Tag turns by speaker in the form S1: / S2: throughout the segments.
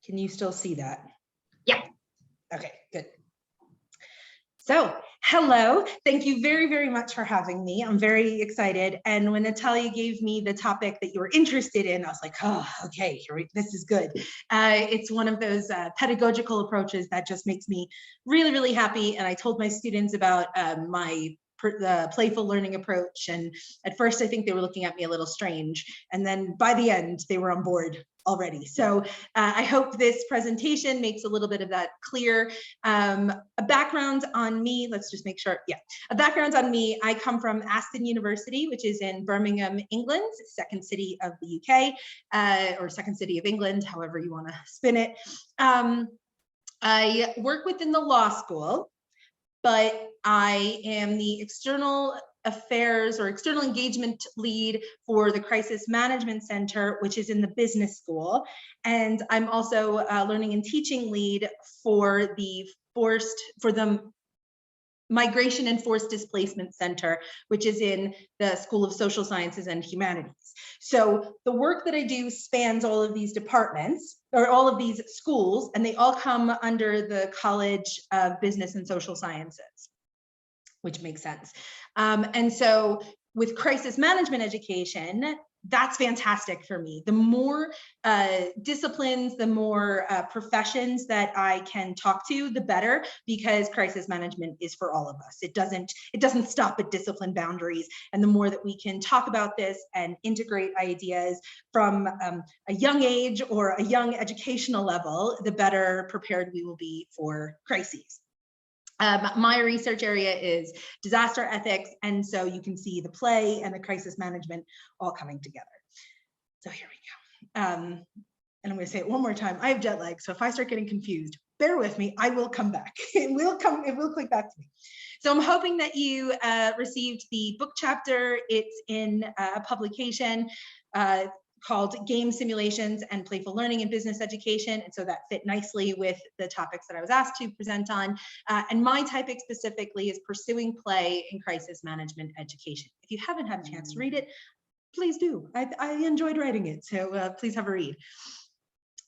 S1: Can you still see that?
S2: Yeah.
S1: Okay, good. So, hello, thank you very, very much for having me. I'm very excited. And when Natalia gave me the topic that you were interested in, I was like, oh, okay, this is good. It's one of those pedagogical approaches that just makes me really, really happy. And I told my students about the playful learning approach. And at first, I think they were looking at me a little strange. And then by the end, they were on board already. So I hope this presentation makes a little bit of that clear. A background on me, let's just make sure, yeah. A background on me, I come from Aston University, which is in Birmingham, England, second city of the UK, or second city of England, however you wanna spin it. I work within the law school, but I am the external affairs or external engagement lead for the Crisis Management Center, which is in the business school. And I'm also a learning and teaching lead for the Migration and Forced Displacement Center, which is in the School of Social Sciences and Humanities. So the work that I do spans all of these departments, or all of these schools, and they all come under the College of Business and Social Sciences, which makes sense. And so with crisis management education, that's fantastic for me. The more disciplines, the more professions that I can talk to, the better, because crisis management is for all of us. It doesn't stop at discipline boundaries. And the more that we can talk about this and integrate ideas from a young age or a young educational level, the better prepared we will be for crises. My research area is disaster ethics, and so you can see the play and the crisis management all coming together. So here we go. And I'm going to say it one more time. I have jet lag, so if I start getting confused, bear with me. I will come back. It will click back to me. So I'm hoping that you received the book chapter. It's in a publication called Game Simulations and Playful Learning in Business Education. And so that fit nicely with the topics that I was asked to present on. And my topic specifically is Pursuing Play in Crisis Management Education. If you haven't had a chance to read it, please do. I enjoyed writing it, so please have a read.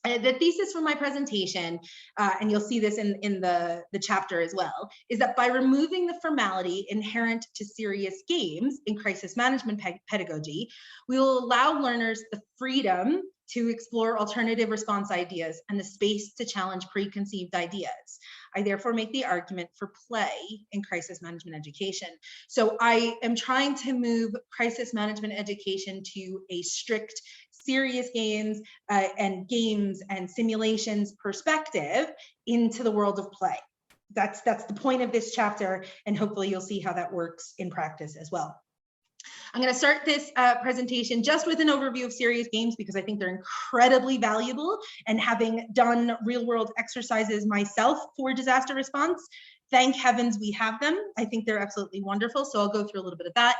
S1: The thesis for my presentation, and you'll see this in the chapter as well, is that by removing the formality inherent to serious games in crisis management pedagogy, we will allow learners the freedom to explore alternative response ideas and the space to challenge preconceived ideas. I therefore make the argument for play in crisis management education. So I am trying to move crisis management education to a strict serious games and simulations perspective into the world of play. That's the point of this chapter, and hopefully you'll see how that works in practice as well. I'm going to start this presentation just with an overview of serious games because I think they're incredibly valuable, and having done real world exercises myself for disaster response, thank heavens we have them. I think they're absolutely wonderful. So I'll go through a little bit of that,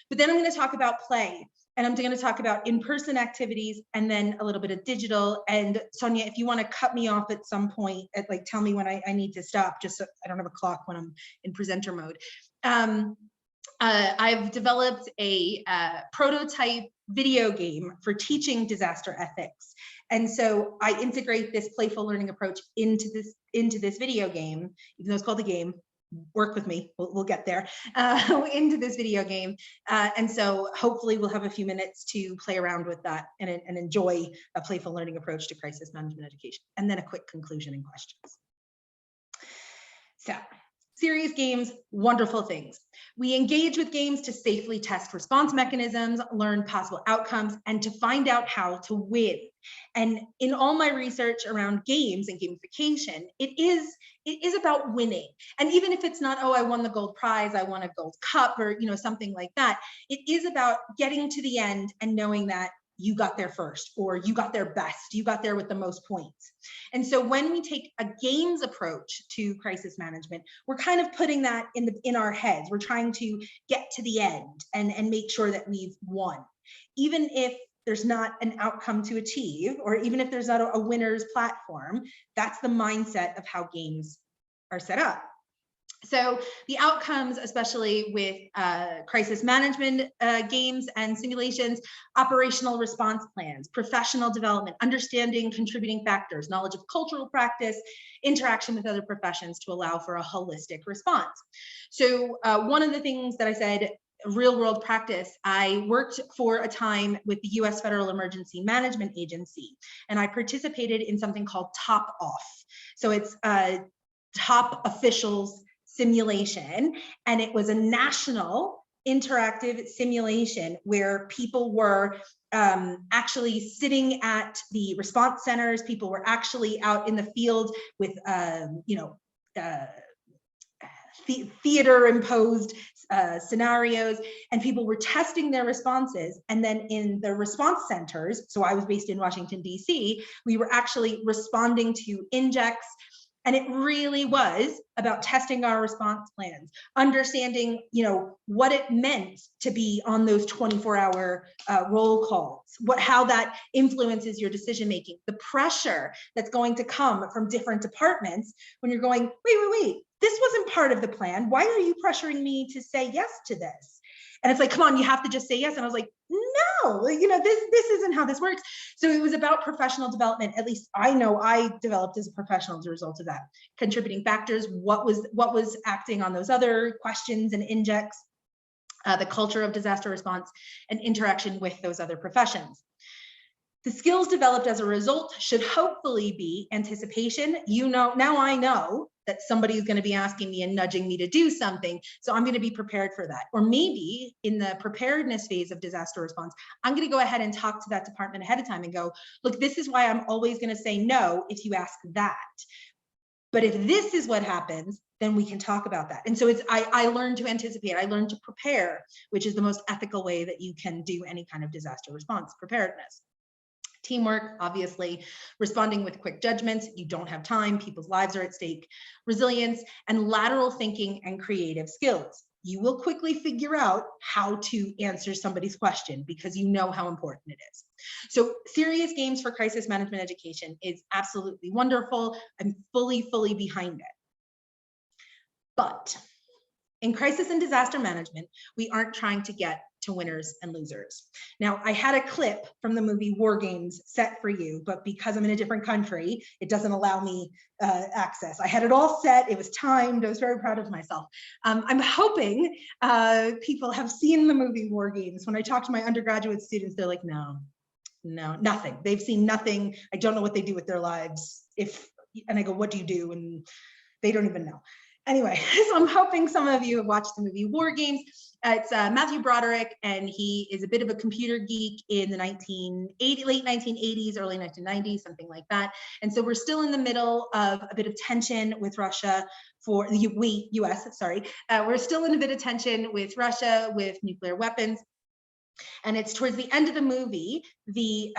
S1: but then I'm going to talk about play. And I'm going to talk about in-person activities and then a little bit of digital. And Sonia, if you want to cut me off at some point, tell me when I need to stop, just so I don't have a clock when I'm in presenter mode. I've developed a prototype video game for teaching disaster ethics. And so I integrate this playful learning approach into this video game, even though it's called a game. Work with me, we'll get there, into this video game. And so hopefully we'll have a few minutes to play around with that and enjoy a playful learning approach to crisis management education, and then a quick conclusion and questions. So, serious games, wonderful things. We engage with games to safely test response mechanisms, learn possible outcomes, and to find out how to win. And in all my research around games and gamification, it is about winning. And even if it's not, oh, I won the gold prize, I won a gold cup, or something like that, it is about getting to the end and knowing that you got there first, or you got there best, you got there with the most points. And so when we take a games approach to crisis management, we're kind of putting that in our heads. We're trying to get to the end and make sure that we've won. Even if there's not an outcome to achieve, or even if there's not a winner's platform, that's the mindset of how games are set up. So the outcomes, especially with crisis management games and simulations, operational response plans, professional development, understanding contributing factors, knowledge of cultural practice, interaction with other professions to allow for a holistic response. So one of the things that I said, real world practice, I worked for a time with the US Federal Emergency Management Agency, and I participated in something called Top Off. So it's top officials simulation, and it was a national interactive simulation where people were actually sitting at the response centers. People were actually out in the field with theater imposed scenarios, and people were testing their responses. And then in the response centers, so I was based in Washington, DC, we were actually responding to injects. And it really was about testing our response plans, understanding, what it meant to be on those 24-hour roll calls, how that influences your decision making, the pressure that's going to come from different departments when you're going, wait, this wasn't part of the plan. Why are you pressuring me to say yes to this? And it's like, come on, you have to just say yes. And I was like, no, this isn't how this works. So it was about professional development. At least I know I developed as a professional as a result of that. Contributing factors, what was acting on those other questions and injects, the culture of disaster response, and interaction with those other professions. The skills developed as a result should hopefully be anticipation. Now I know that somebody is going to be asking me and nudging me to do something, so I'm going to be prepared for that. Or maybe in the preparedness phase of disaster response, I'm going to go ahead and talk to that department ahead of time and go, look, this is why I'm always going to say no if you ask that. But if this is what happens, then we can talk about that. And so I learned to anticipate, I learned to prepare, which is the most ethical way that you can do any kind of disaster response preparedness. Teamwork, obviously, responding with quick judgments. You don't have time, people's lives are at stake. Resilience, and lateral thinking and creative skills. You will quickly figure out how to answer somebody's question because you know how important it is. So serious games for crisis management education is absolutely wonderful. I'm fully behind it. But in crisis and disaster management, we aren't trying to get to winners and losers. Now, I had a clip from the movie War Games set for you, but because I'm in a different country, it doesn't allow me access. I had it all set, it was timed, I was very proud of myself. I'm hoping people have seen the movie War Games. When I talk to my undergraduate students, they're like, no, nothing. They've seen nothing. I don't know what they do with their lives. And I go, what do you do? And they don't even know. Anyway, so I'm hoping some of you have watched the movie War Games. It's Matthew Broderick, and he is a bit of a computer geek in the late 1980s, early 1990s, something like that. And so we're still in the middle of a bit of tension with Russia for the US, sorry. We're still in a bit of tension with Russia with nuclear weapons. And it's towards the end of the movie, the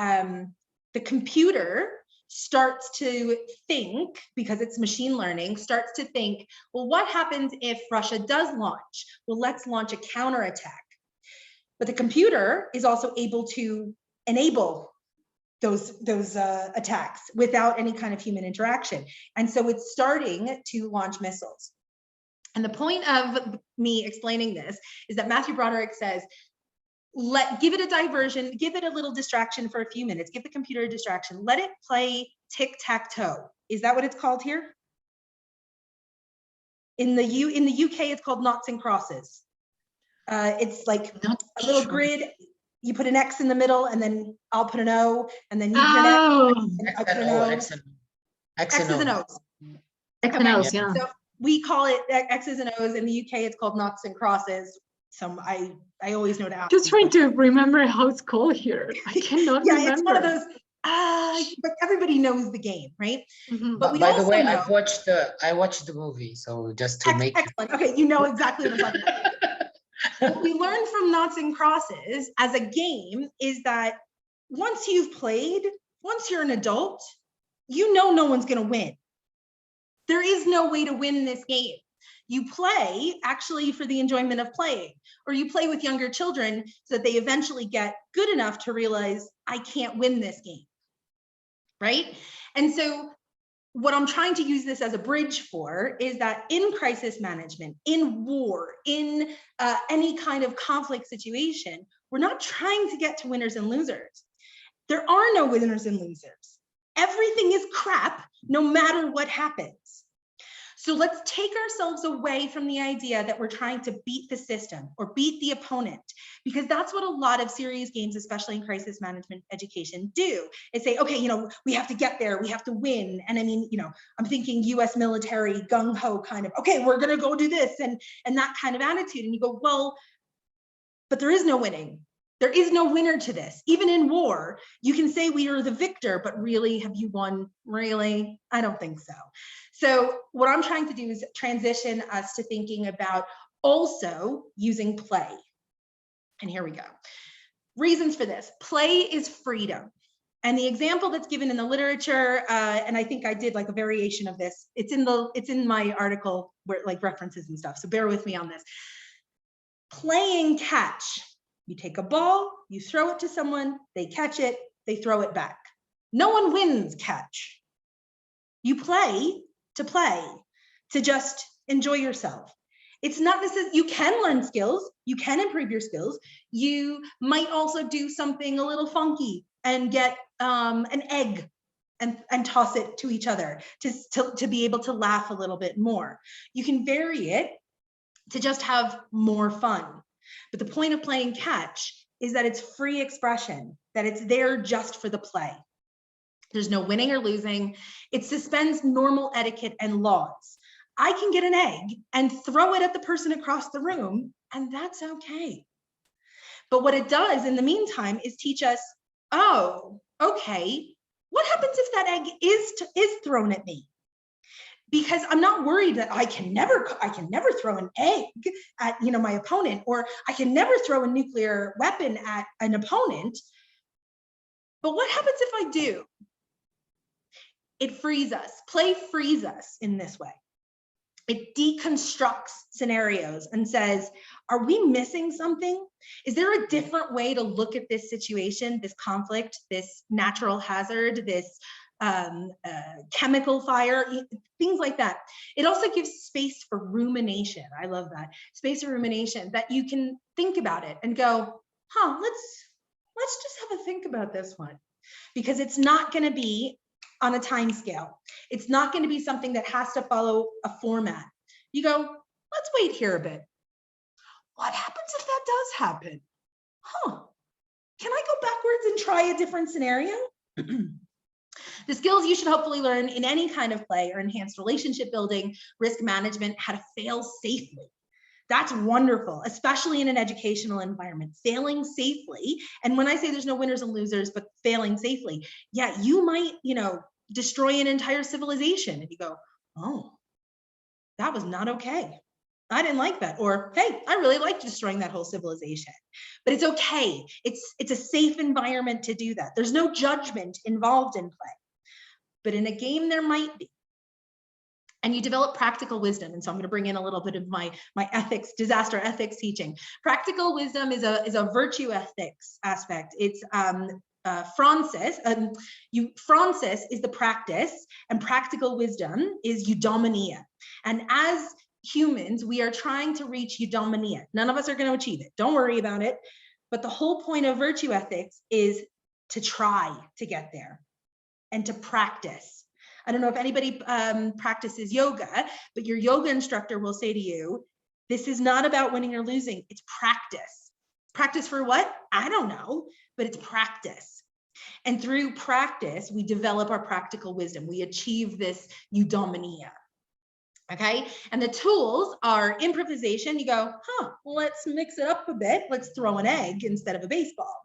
S1: computer starts to think, because it's machine learning, starts to think, well, what happens if Russia does launch? Well, let's launch a counterattack. But the computer is also able to enable those attacks without any kind of human interaction. And so it's starting to launch missiles. And the point of me explaining this is that Matthew Broderick says, give it a diversion, give it a little distraction for a few minutes, give the computer a distraction, let it play tic-tac-toe. Is that what it's called here? In the UK, it's called noughts and crosses. It's like a little grid. You put an X in the middle, and then I'll put an O, and then you put an X, and I put an O. X's and O's.
S2: X and O's, yeah.
S1: So we call it X's and O's. In the UK, it's called noughts and crosses. I always know to ask.
S2: Just trying to remember how it's called here. I cannot remember.
S1: Yeah, it's one of those. But everybody knows the game, right?
S3: Mm-hmm. But by the way, I watched the movie, so just to make
S1: excellent. Okay, you know exactly what I'm talking about. What we learned from Noughts and Crosses as a game is that once you've played, once you're an adult, you know no one's going to win. There is no way to win this game. You play actually for the enjoyment of playing, or you play with younger children so that they eventually get good enough to realize I can't win this game, right? And so what I'm trying to use this as a bridge for is that in crisis management, in war, in any kind of conflict situation, we're not trying to get to winners and losers. There are no winners and losers. Everything is crap, no matter what happens. So let's take ourselves away from the idea that we're trying to beat the system or beat the opponent, because that's what a lot of serious games, especially in crisis management education, do, is say, okay, we have to get there, we have to win. And I mean, I'm thinking US military gung-ho kind of, okay, we're gonna go do this and that kind of attitude. And you go, well, but there is no winning. There is no winner to this. Even in war, you can say we are the victor, but really, have you won? Really? I don't think so. So what I'm trying to do is transition us to thinking about also using play. And here we go. Reasons for this. Play is freedom. And the example that's given in the literature, and I think I did like a variation of this, it's in my article where like references and stuff, so bear with me on this. Playing catch. You take a ball, you throw it to someone, they catch it, they throw it back. No one wins catch. You play, to just enjoy yourself. It's not necessarily, you can learn skills, you can improve your skills. You might also do something a little funky and get an egg and toss it to each other to be able to laugh a little bit more. You can vary it to just have more fun. But the point of playing catch is that it's free expression, that it's there just for the play. There's no winning or losing. It suspends normal etiquette and laws. I can get an egg and throw it at the person across the room, and that's okay. But what it does in the meantime is teach us, oh, okay, what happens if that egg is thrown at me? Because I'm not worried that I can never throw an egg at my opponent, or I can never throw a nuclear weapon at an opponent. But what happens if I do? It frees us. Play frees us in this way. It deconstructs scenarios and says, are we missing something? Is there a different way to look at this situation, this conflict, this natural hazard, this chemical fire, things like that? It also gives space for rumination. I love that. Space for rumination, that you can think about it and go, let's just have a think about this one. Because it's not going to be on a time scale. It's not going to be something that has to follow a format. You go, let's wait here a bit. What happens if that does happen? Can I go backwards and try a different scenario? The skills you should hopefully learn in any kind of play are enhanced relationship building, risk management, how to fail safely. That's wonderful, especially in an educational environment, failing safely. And when I say there's no winners and losers, but failing safely, yeah, you might, destroy an entire civilization. And you go, oh, that was not okay. I didn't like that. Or, hey, I really liked destroying that whole civilization. But it's okay. It's a safe environment to do that. There's no judgment involved in play. But in a game, there might be. And you develop practical wisdom. And so I'm going to bring in a little bit of my ethics, disaster ethics teaching. Practical wisdom is a virtue ethics aspect. It's Francis is the practice, and practical wisdom is eudaimonia. And as humans, we are trying to reach eudaimonia. None of us are going to achieve it. Don't worry about it. But the whole point of virtue ethics is to try to get there and to practice. I don't know if anybody practices yoga, but your yoga instructor will say to you, this is not about winning or losing. It's practice. Practice for what? I don't know, but it's practice. And through practice, we develop our practical wisdom. We achieve this eudaimonia. Okay, and the tools are improvisation. You go, let's mix it up a bit. Let's throw an egg instead of a baseball.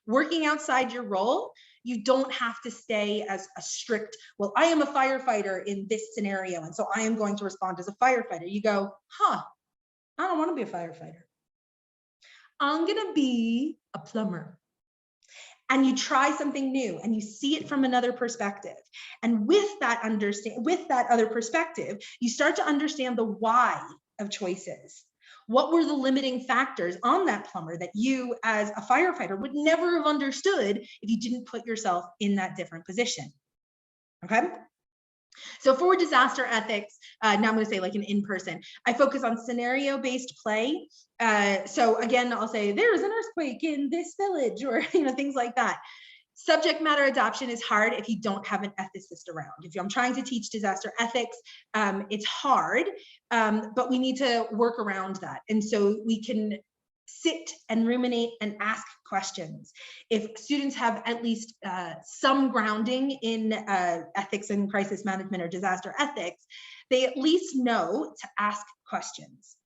S1: Working outside your role, you don't have to stay as a strict, well, I am a firefighter in this scenario, and so I am going to respond as a firefighter. You go, I don't want to be a firefighter. I'm going to be a plumber. And you try something new and you see it from another perspective. And with that other perspective, you start to understand the why of choices. What were the limiting factors on that plumber that you as a firefighter would never have understood if you didn't put yourself in that different position? Okay. So for disaster ethics, now I'm going to say like an in-person, I focus on scenario-based play. So again, I'll say there's an earthquake in this village, or things like that. Subject matter adoption is hard if you don't have an ethicist around. If I'm trying to teach disaster ethics, it's hard, but we need to work around that. And so we can sit and ruminate and ask questions. If students have at least some grounding in ethics and crisis management or disaster ethics, they at least know to ask questions.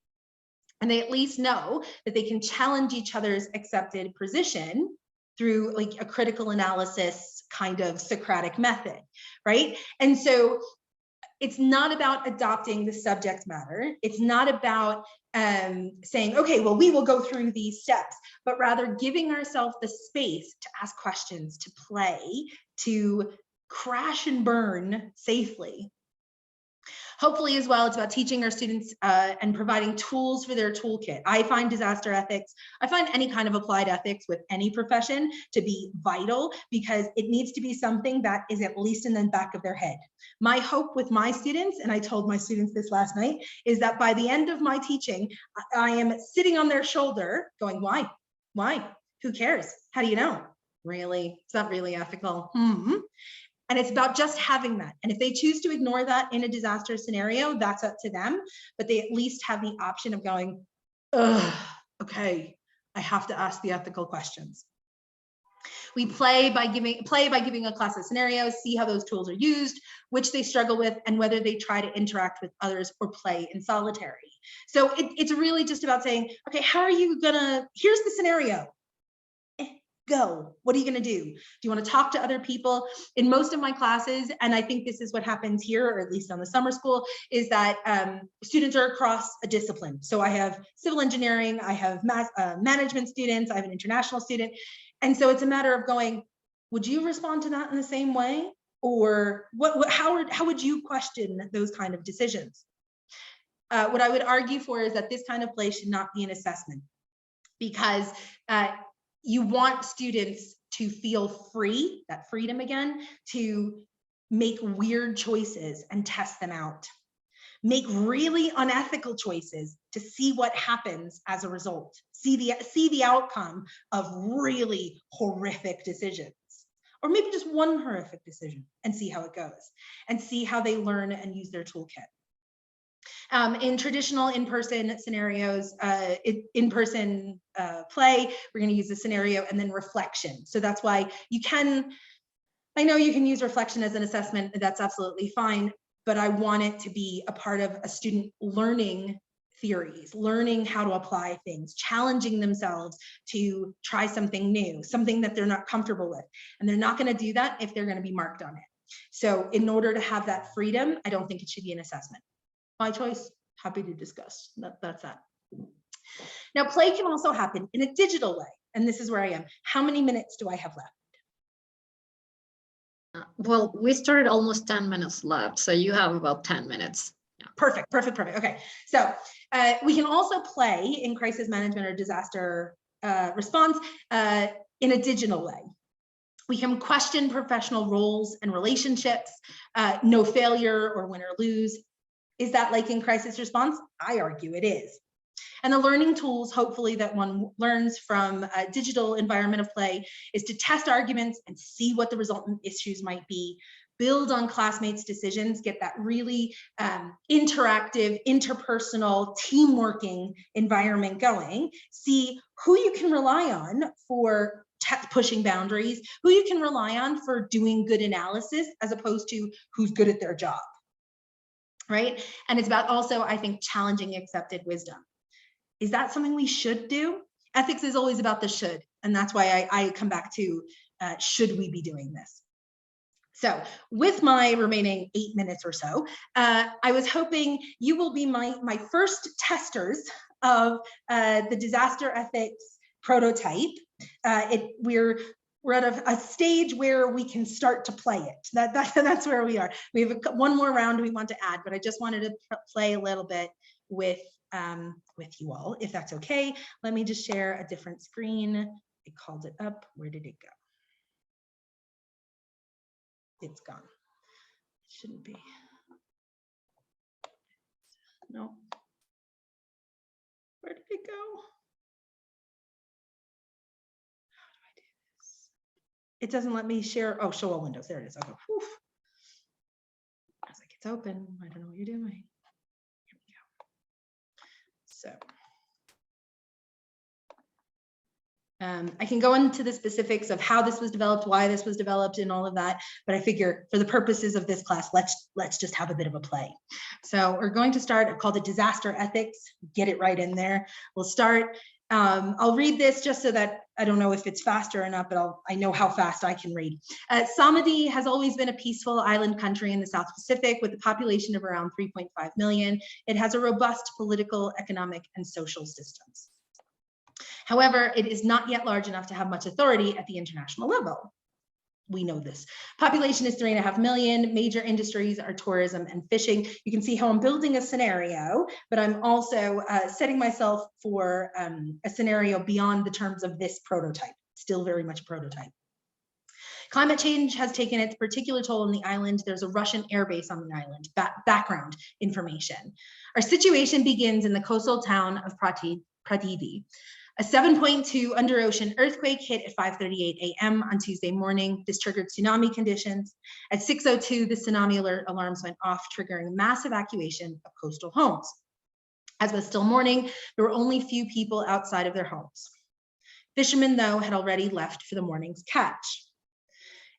S1: And they at least know that they can challenge each other's accepted position through like a critical analysis kind of Socratic method, right? And so it's not about adopting the subject matter. It's not about saying, okay, well, we will go through these steps, but rather giving ourselves the space to ask questions, to play, to crash and burn safely. Hopefully as well, it's about teaching our students and providing tools for their toolkit. I find disaster ethics, I find any kind of applied ethics with any profession to be vital, because it needs to be something that is at least in the back of their head. My hope with my students, and I told my students this last night, is that by the end of my teaching, I am sitting on their shoulder going, why? Why? Who cares? How do you know? Really? It's not really ethical. And it's about just having that. And if they choose to ignore that in a disaster scenario, that's up to them. But they at least have the option of going, okay, I have to ask the ethical questions. We play by giving a class of scenarios, see how those tools are used, which they struggle with, and whether they try to interact with others or play in solitary. So it's really just about saying, okay, how are you gonna, here's the scenario. Go. What are you going to do? Do you want to talk to other people? In most of my classes, and I think this is what happens here, or at least on the summer school, is that students are across a discipline. So I have civil engineering, I have management students, I have an international student. And so it's a matter of going, would you respond to that in the same way? Or how would you question those kind of decisions? What I would argue for is that this kind of play should not be an assessment, because you want students to feel free, that freedom again, to make weird choices and test them out. Make really unethical choices to see what happens as a result. See the outcome of really horrific decisions. Or maybe just one horrific decision and see how it goes. And see how they learn and use their toolkit. In traditional in-person scenarios, in-person play, we're going to use a scenario and then reflection. So that's why I know you can use reflection as an assessment, that's absolutely fine, but I want it to be a part of a student learning theories, learning how to apply things, challenging themselves to try something new, something that they're not comfortable with. And they're not going to do that if they're going to be marked on it. So in order to have that freedom, I don't think it should be an assessment. My choice, happy to discuss. That's that. Now, play can also happen in a digital way. And this is where I am. How many minutes do I have left?
S2: Well, we started almost 10 minutes left, so you have about 10 minutes. Yeah.
S1: Perfect. Okay, so we can also play in crisis management or disaster response in a digital way. We can question professional roles and relationships, no failure or win or lose. Is that like in crisis response? I argue it is. And the learning tools, hopefully, that one learns from a digital environment of play is to test arguments and see what the resultant issues might be, build on classmates' decisions, get that really interactive, interpersonal, team-working environment going, see who you can rely on for pushing boundaries, who you can rely on for doing good analysis, as opposed to who's good at their job. Right? And it's about also, I think, challenging accepted wisdom. Is that something we should do? Ethics is always about the should. And that's why I come back to, should we be doing this? So with my remaining 8 minutes or so, I was hoping you will be my first testers of the disaster ethics prototype. We're at a stage where we can start to play it. That's where we are. We have one more round we want to add, but I just wanted to play a little bit with you all, if that's okay. Let me just share a different screen. I called it up. Where did it go? It's gone. It shouldn't be. no. Where did it go? How do I do this? It doesn't let me share. Oh, show all windows. There it is. Okay. Whew. I was like, it's open. I don't know what you're doing. Here we go. So. I can go into the specifics of how this was developed, why this was developed, and all of that, but I figure for the purposes of this class, let's just have a bit of a play. So we're going to start. I've called it disaster ethics. Get it right in there. We'll start. I'll read this just so that I don't know if it's faster or not, but I know how fast I can read. Samadi has always been a peaceful island country in the South Pacific with a population of around 3.5 million. It has a robust political, economic, and social systems. However, it is not yet large enough to have much authority at the international level. We know this. Population is 3.5 million. Major industries are tourism and fishing. You can see how I'm building a scenario, but I'm also setting myself for a scenario beyond the terms of this prototype, still very much prototype. Climate change has taken its particular toll on the island. There's a Russian airbase on the island. Background information. Our situation begins in the coastal town of Pratidi. A 7.2 under ocean earthquake hit at 5:38 a.m. on Tuesday morning. This triggered tsunami conditions. At 6:02, the tsunami alert alarms went off, triggering mass evacuation of coastal homes. As was still morning, there were only few people outside of their homes. Fishermen, though, had already left for the morning's catch.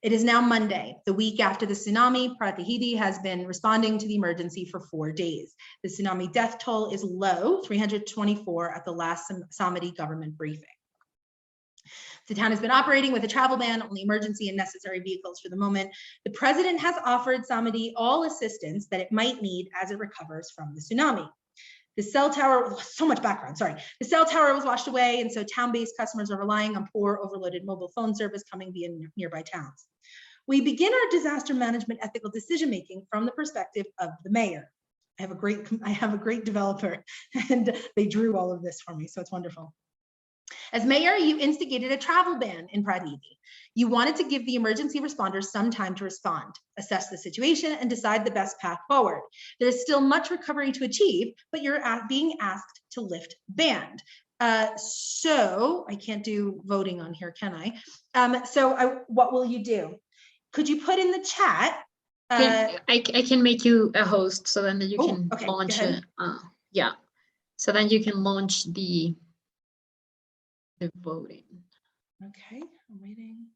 S1: It is now Monday, the week after the tsunami. Pratihidi has been responding to the emergency for 4 days. The tsunami death toll is low, 324 at the last Samadi government briefing. The town has been operating with a travel ban, only emergency and necessary vehicles for the moment. The president has offered Samadi all assistance that it might need as it recovers from the tsunami. The cell tower, so much background, sorry. The cell tower was washed away, and so town-based customers are relying on poor, overloaded mobile phone service coming via nearby towns. We begin our disaster management ethical decision-making from the perspective of the mayor. I have a great developer, and they drew all of this for me, so it's wonderful. As mayor, you instigated a travel ban in Pratihidi. You wanted to give the emergency responders some time to respond, assess the situation, and decide the best path forward. There is still much recovery to achieve, but you're being asked to lift the ban. So I can't do voting on here, can I? What will you do? Could you put in the chat?
S2: I can make you a host, so then you can launch it. Yeah, so then you can launch the voting.
S1: Okay, I'm waiting.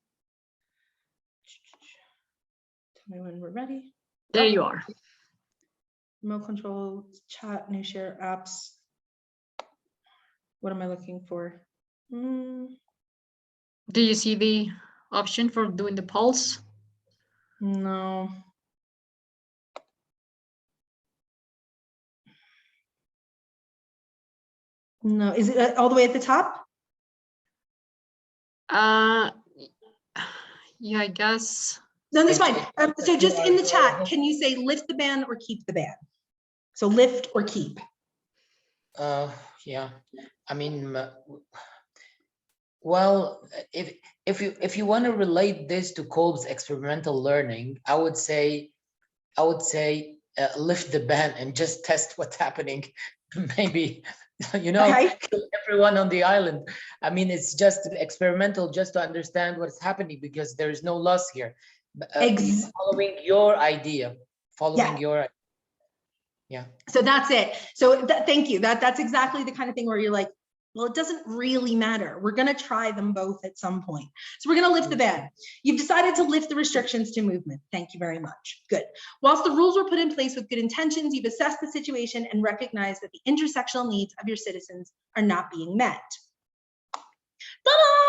S1: Tell me when we're ready.
S2: There you are.
S1: Remote control, chat, new share, apps. What am I looking for?
S2: Do you see the option for doing the polls?
S1: No. No, is it all the way at the top?
S2: Yeah, I guess.
S1: No, that's fine. So just in the chat, can you say lift the ban or keep the ban? So lift or keep.
S3: Yeah, I mean, well, if you want to relate this to Kolb's experimental learning, I would say lift the ban and just test what's happening. Maybe, kill everyone on the island. I mean, it's just experimental, just to understand what's happening, because there is no loss here. Following your idea, yeah.
S1: So that's it. So thank you. That's exactly the kind of thing where you're like, well, it doesn't really matter. We're going to try them both at some point. So we're going to lift the ban. You've decided to lift the restrictions to movement. Thank you very much. Good. Whilst the rules were put in place with good intentions, you've assessed the situation and recognized that the intersectional needs of your citizens are not being met. Ta-da!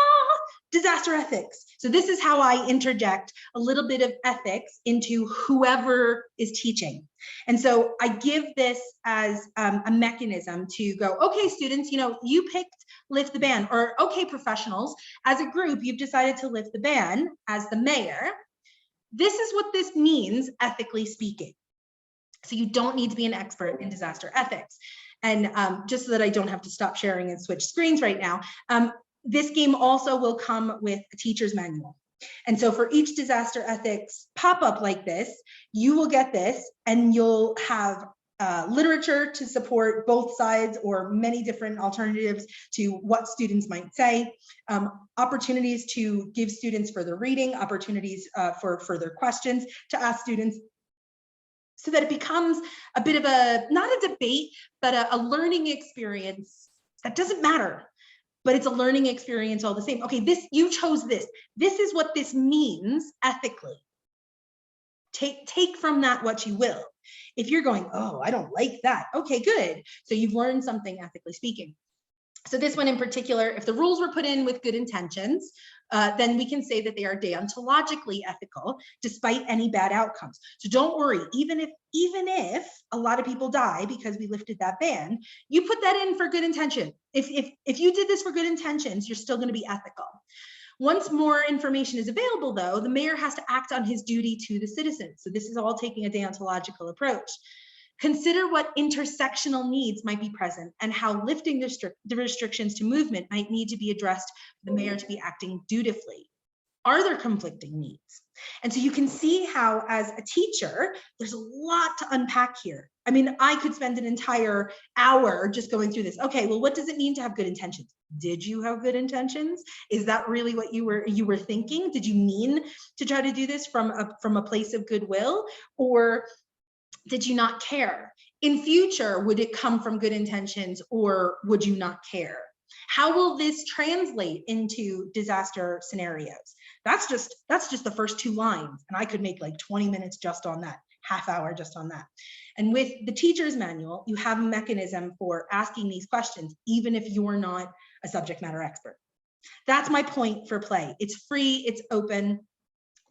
S1: Disaster ethics. So this is how I interject a little bit of ethics into whoever is teaching. And so I give this as a mechanism to go, okay, students, you picked lift the ban, or okay, professionals, as a group, you've decided to lift the ban as the mayor. This is what this means, ethically speaking. So you don't need to be an expert in disaster ethics. And just so that I don't have to stop sharing and switch screens right now, this game also will come with a teacher's manual. And so for each disaster ethics pop-up like this, you will get this, and you'll have literature to support both sides or many different alternatives to what students might say, opportunities to give students further reading, opportunities for further questions to ask students, so that it becomes a bit of a, not a debate, but a learning experience that doesn't matter, but it's a learning experience all the same. Okay, this, you chose this. This is what this means ethically. Take from that what you will. If you're going, oh, I don't like that. Okay, good. So you've learned something ethically speaking. So this one in particular, if the rules were put in with good intentions, then we can say that they are deontologically ethical despite any bad outcomes. So don't worry, even if a lot of people die because we lifted that ban, you put that in for good intention. If you did this for good intentions, you're still going to be ethical. Once more information is available, though, the mayor has to act on his duty to the citizens. So this is all taking a deontological approach. Consider what intersectional needs might be present and how lifting the restrictions to movement might need to be addressed for the mayor to be acting dutifully. Are there conflicting needs? And so you can see how, as a teacher, there's a lot to unpack here. I mean, I could spend an entire hour just going through this. Okay, well, what does it mean to have good intentions? Did you have good intentions? Is that really what you were thinking? Did you mean to try to do this from a place of goodwill, or did you not care? In future, would it come from good intentions, or would you not care? How will this translate into disaster scenarios? That's just the first 2 lines, and I could make like 20 minutes just on that, half hour just on that. And with the teacher's manual, you have a mechanism for asking these questions, even if you're not a subject matter expert. That's my point for play. It's free, it's open,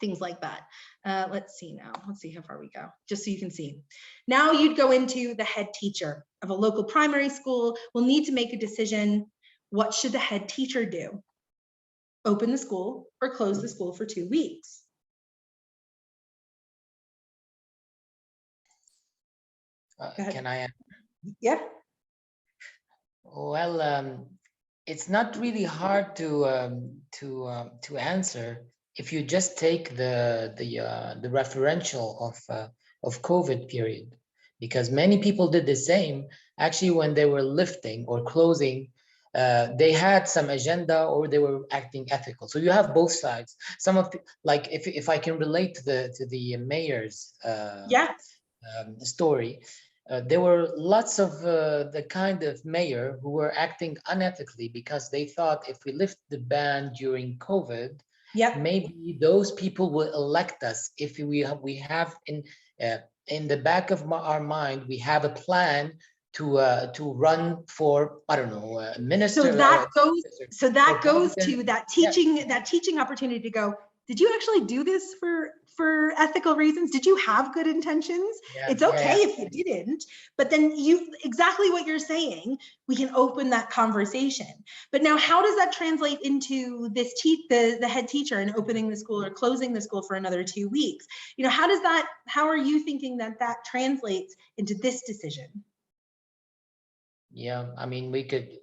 S1: things like that. Let's see now. Let's see how far we go, just so you can see. Now you'd go into the head teacher of a local primary school will need to make a decision. What should the head teacher do? Open the school or close the school for 2 weeks?
S3: Can I answer?
S1: Yeah.
S3: Well, it's not really hard to answer if you just take the referential of COVID period, because many people did the same. Actually, when they were lifting or closing, they had some agenda or they were acting ethical. So you have both sides. Some of the, like, if I can relate to the mayor's story. There were lots of the kind of mayor who were acting unethically because they thought if we lift the ban during COVID, maybe those people will elect us. If we have in the back of our mind, we have a plan to run for, I don't know, minister.
S1: So that goes to that teaching opportunity to go, did you actually do this for ethical reasons? Did you have good intentions? It's okay if you didn't, but then exactly what you're saying, we can open that conversation. But now how does that translate into this the head teacher and opening the school or closing the school for another 2 weeks? You know, how are you thinking that translates into this decision?
S3: Yeah, I mean, we could,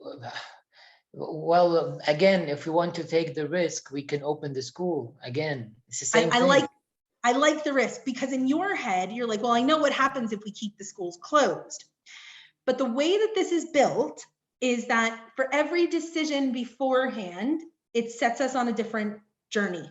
S3: well, again, if we want to take the risk, we can open the school again. It's the same thing.
S1: I like the risk, because in your head, you're like, well, I know what happens if we keep the schools closed. But the way that this is built is that for every decision beforehand, it sets us on a different journey.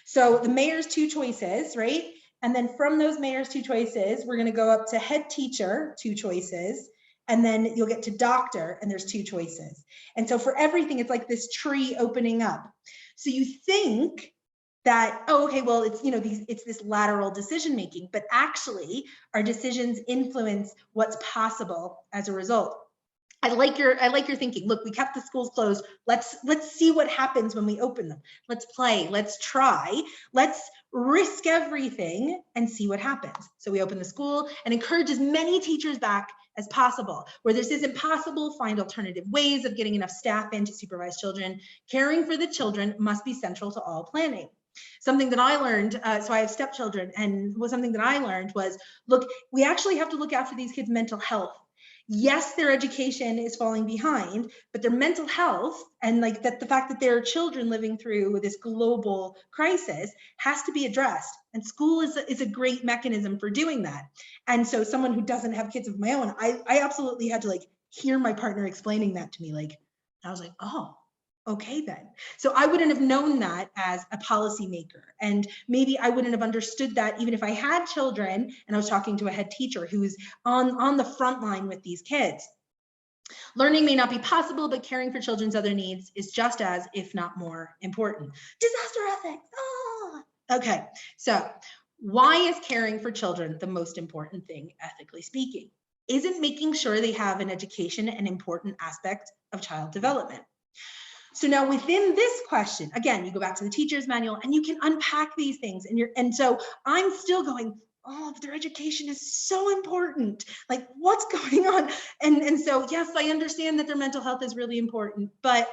S1: So the mayor's 2 choices, right? And then from those mayor's 2 choices, we're going to go up to head teacher, 2 choices. And then you'll get to doctor, and there's 2 choices. And so for everything, it's like this tree opening up. So you think that, oh, okay, well, it's, you know, it's this lateral decision making, but actually our decisions influence what's possible as a result. I like your thinking. Look, we kept the schools closed. Let's see what happens when we open them. Let's play, let's try, let's risk everything and see what happens. So we open the school and encourage as many teachers back as possible. Where this isn't possible, find alternative ways of getting enough staff in to supervise children. Caring for the children must be central to all planning. Something that I learned, so I have stepchildren, and something that I learned was, look, we actually have to look after these kids' mental health. Yes, their education is falling behind, but their mental health and like that, the fact that there are children living through this global crisis has to be addressed. And school is a great mechanism for doing that. And so someone who doesn't have kids of my own, I absolutely had to like hear my partner explaining that to me. Like, I was like, oh, okay then. So I wouldn't have known that as a policymaker. And maybe I wouldn't have understood that even if I had children and I was talking to a head teacher who's on the front line with these kids. Learning may not be possible, but caring for children's other needs is just as, if not more, important. Disaster ethics. Ah! Okay, so why is caring for children the most important thing, ethically speaking? Isn't making sure they have an education an important aspect of child development? So now within this question, again, you go back to the teacher's manual and you can unpack these things and so I'm still going, oh, but their education is so important. Like what's going on? And so, yes, I understand that their mental health is really important, but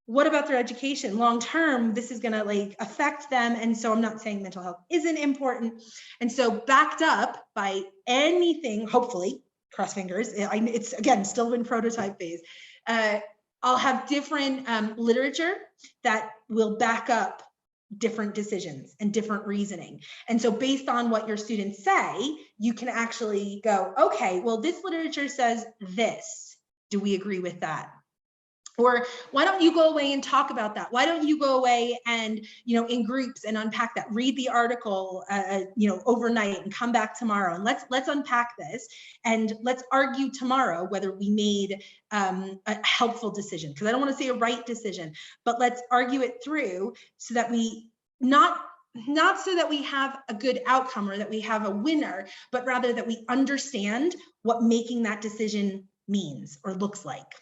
S1: what about their education? Long-term, this is gonna like affect them. And so I'm not saying mental health isn't important. And so backed up by anything, hopefully, cross fingers, it's again, still in prototype phase. I'll have different literature that will back up different decisions and different reasoning. And so based on what your students say, you can actually go, okay, well, this literature says this. Do we agree with that? Or why don't you go away and talk about that? Why don't you go away and, in groups and unpack that, read the article, overnight and come back tomorrow and let's unpack this and let's argue tomorrow whether we made a helpful decision. Because I don't want to say a right decision, but let's argue it through so that we not so that we have a good outcome or that we have a winner, but rather that we understand what making that decision means or looks like.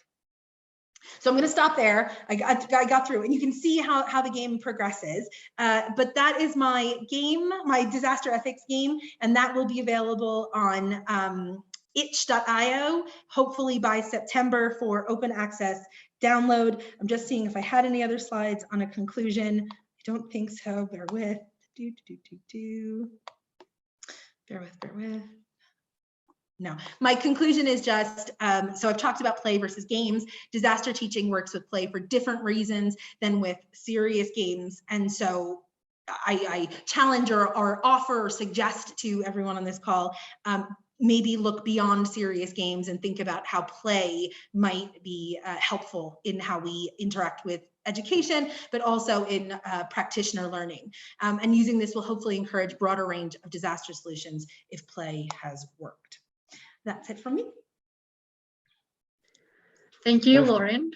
S1: So I'm going to stop there. I got through, and you can see how the game progresses. But that is my game, my disaster ethics game, and that will be available on itch.io, hopefully by September for open access download. I'm just seeing if I had any other slides on a conclusion. I don't think so. Bear with. Bear with. No, my conclusion is just, so I've talked about play versus games. Disaster teaching works with play for different reasons than with serious games. And so I challenge or offer or suggest to everyone on this call, maybe look beyond serious games and think about how play might be helpful in how we interact with education, but also in practitioner learning. And using this will hopefully encourage broader range of disaster solutions if play has worked. That's it from me.
S2: Thank you, Lauren.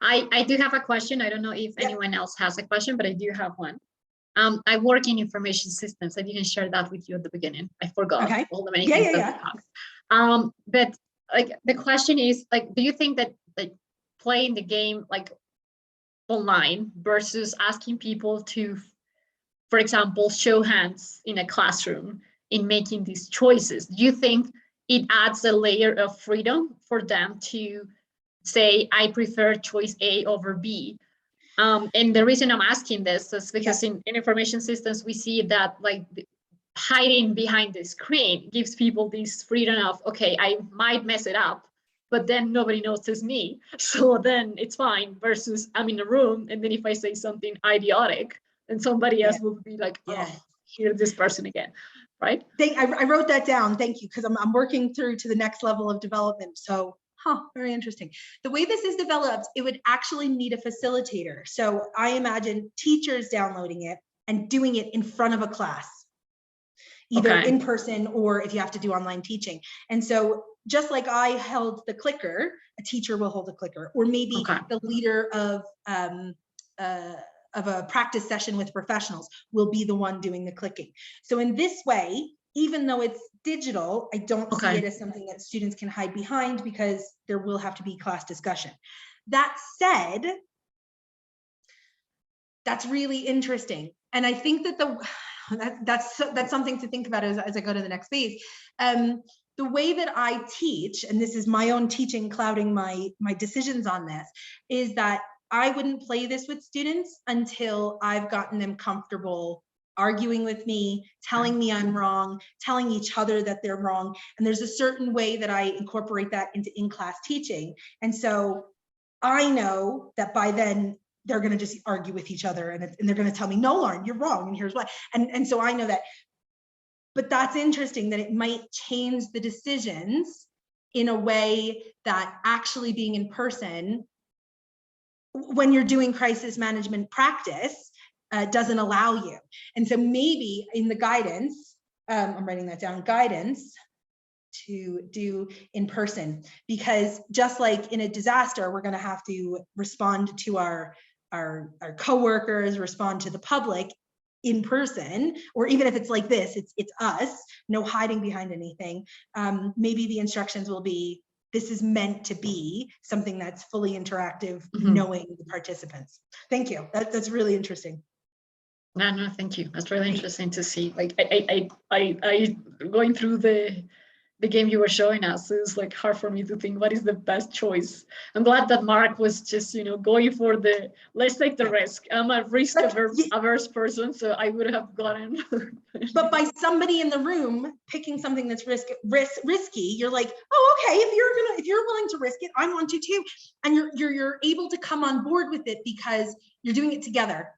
S2: I do have a question. I don't know if anyone else has a question, but I do have one. I work in information systems. I didn't share that with you at the beginning. I forgot all the many things that we talked. But like the question is, like, do you think that like playing the game like online versus asking people to, for example, show hands in a classroom in making these choices, do you think it adds a layer of freedom for them to say, I prefer choice A over B? And the reason I'm asking this is because in information systems, we see that like hiding behind the screen gives people this freedom of, okay, I might mess it up, but then nobody notices me. So then it's fine versus I'm in a room. And then if I say something idiotic, then somebody else will be like, oh, here's this person again. Right?
S1: I wrote that down. Thank you, because I'm working through to the next level of development. So, very interesting. The way this is developed, it would actually need a facilitator. So I imagine teachers downloading it and doing it in front of a class, either in person or if you have to do online teaching. And so just like I held the clicker, a teacher will hold a clicker, or maybe the leader of a practice session with professionals will be the one doing the clicking. So in this way, even though it's digital, I don't see it as something that students can hide behind because there will have to be class discussion. That said, that's really interesting. And I think that that's something to think about as I go to the next phase. The way that I teach, and this is my own teaching clouding my decisions on this, is that I wouldn't play this with students until I've gotten them comfortable arguing with me, telling me I'm wrong, telling each other that they're wrong. And there's a certain way that I incorporate that into in-class teaching. And so I know that by then they're going to just argue with each other, and they're going to tell me, no, Lauren, you're wrong, and here's why. And so I know that. But that's interesting that it might change the decisions in a way that actually being in person, when you're doing crisis management practice, doesn't allow you. And so maybe in the guidance, I'm writing that down, guidance to do in person, because just like in a disaster, we're going to have to respond to our coworkers, respond to the public in person, or even if it's like this, it's us, no hiding behind anything. Maybe the instructions will be, this is meant to be something that's fully interactive, knowing the participants. Thank you. That's really interesting.
S2: No, thank you. That's really interesting to see. Like I going through the game you were showing us, it's like hard for me to think what is the best choice. I'm glad that Mark was just, going for the, let's take the risk. I'm a risk averse person, so I would have gotten.
S1: But by somebody in the room picking something that's risky, you're like, oh, okay, if you're willing to risk it, I want to too. And you're able to come on board with it because you're doing it together.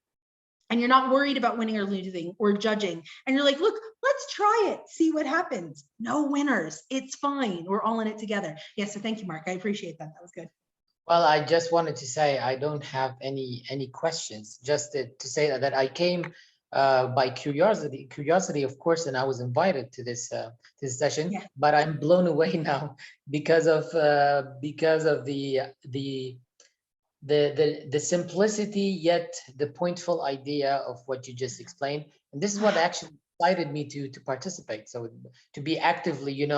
S1: And you're not worried about winning or losing or judging. And you're like, look, let's try it, see what happens. No winners, it's fine. We're all in it together. Yeah, so thank you, Mark. I appreciate that. That was good.
S3: Well, I just wanted to say I don't have any questions, just to say that I came by curiosity, of course, and I was invited to this session, yeah. But I'm blown away now because of the simplicity yet the pointful idea of what you just explained. And this is what actually excited me to participate. So to be actively,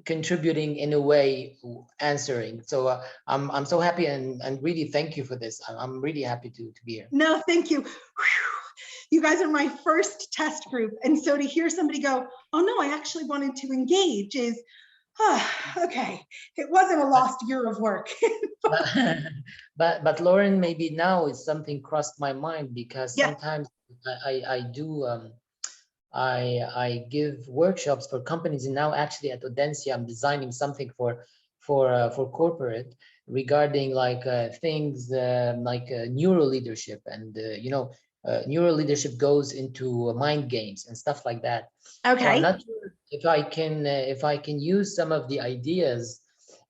S3: contributing in a way, answering. So I'm so happy and really thank you for this. I'm really happy to be here.
S1: No, thank you. You guys are my first test group. And so to hear somebody go, oh no, I actually wanted to engage is, okay, it wasn't a lost year of work.
S3: but Lauren, maybe now it's something crossed my mind, because sometimes I do I give workshops for companies, and now actually at Audencia I'm designing something for corporate regarding things like neuro leadership, and neuro leadership goes into mind games and stuff like that. Okay. So I'm not sure if I can use some of the ideas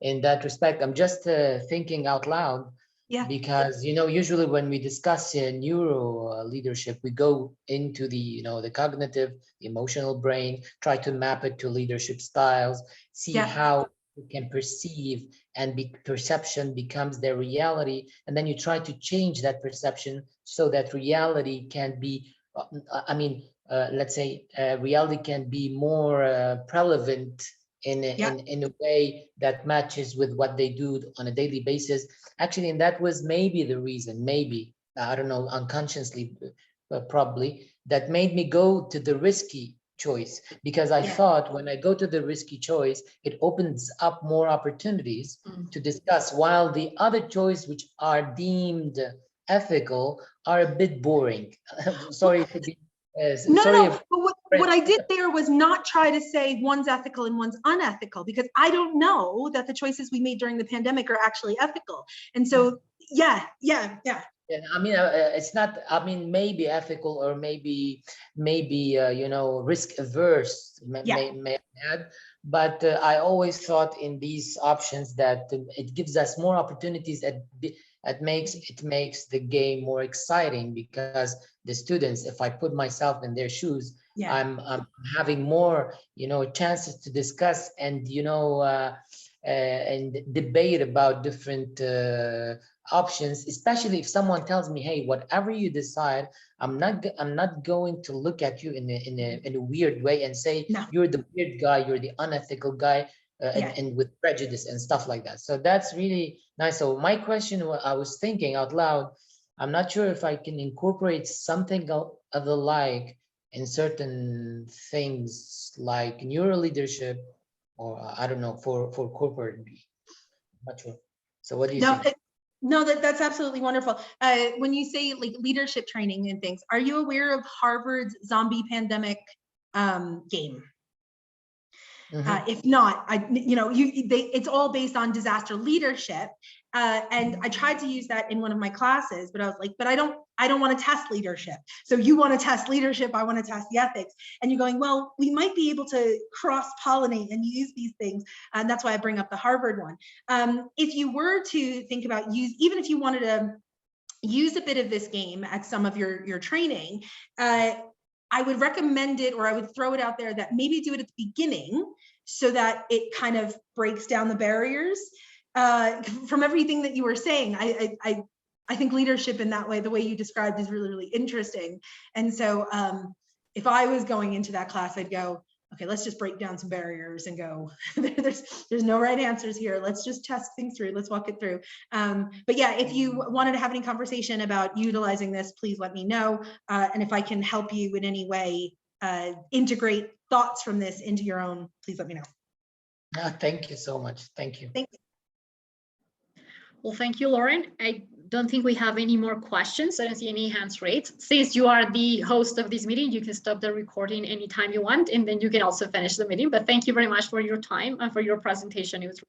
S3: in that respect. I'm just thinking out loud. Yeah. Because usually when we discuss neuro leadership, we go into the the cognitive, emotional brain, try to map it to leadership styles, see how you can perceive, and perception becomes their reality, and then you try to change that perception so that reality can be, let's say reality can be more prevalent in a way that matches with what they do on a daily basis. Actually, and that was maybe the reason, maybe, I don't know, unconsciously, probably, that made me go to the risky choice, because I thought when I go to the risky choice, it opens up more opportunities to discuss, while the other choice, which are deemed ethical, are a bit boring. Sorry to be
S1: No, but what I did there was not try to say one's ethical and one's unethical, because I don't know that the choices we made during the pandemic are actually ethical. And so, yeah.
S3: I mean, it's not, maybe ethical, or maybe risk averse, may add. But I always thought in these options that it gives us more opportunities. It makes the game more exciting, because the students, if I put myself in their shoes, I'm having more chances to discuss and and debate about different options, especially if someone tells me, hey, whatever you decide, I'm not going to look at you in a weird way and say, no, you're the weird guy, you're the unethical guy, and with prejudice and stuff like that. So that's really nice. So my question, I was thinking out loud, I'm not sure if I can incorporate something of the like in certain things like neuro leadership, or I don't know, for corporate. I'm not sure. So what do you think?
S1: No, that's absolutely wonderful. When you say like leadership training and things, are you aware of Harvard's zombie pandemic game? If not, it's all based on disaster leadership. And I tried to use that in one of my classes, but I was like, but I don't want to test leadership. So you want to test leadership, I want to test the ethics. And you're going, well, we might be able to cross-pollinate and use these things. And that's why I bring up the Harvard one. If you were to think about even if you wanted to use a bit of this game at some of your training, I would recommend it, or I would throw it out there that maybe do it at the beginning so that it kind of breaks down the barriers. From everything that you were saying, I think leadership in that way, the way you described, is really, really interesting. And so if I was going into that class, I'd go, okay, let's just break down some barriers and go, there's no right answers here. Let's just test things through. Let's walk it through. But yeah, if you wanted to have any conversation about utilizing this, please let me know. And if I can help you in any way integrate thoughts from this into your own, please let me know.
S3: Thank you so much. Thank you.
S1: Thank you.
S2: Well, thank you, Lauren. I don't think we have any more questions. I don't see any hands raised. Since you are the host of this meeting, you can stop the recording anytime you want, and then you can also finish the meeting. But thank you very much for your time and for your presentation. It was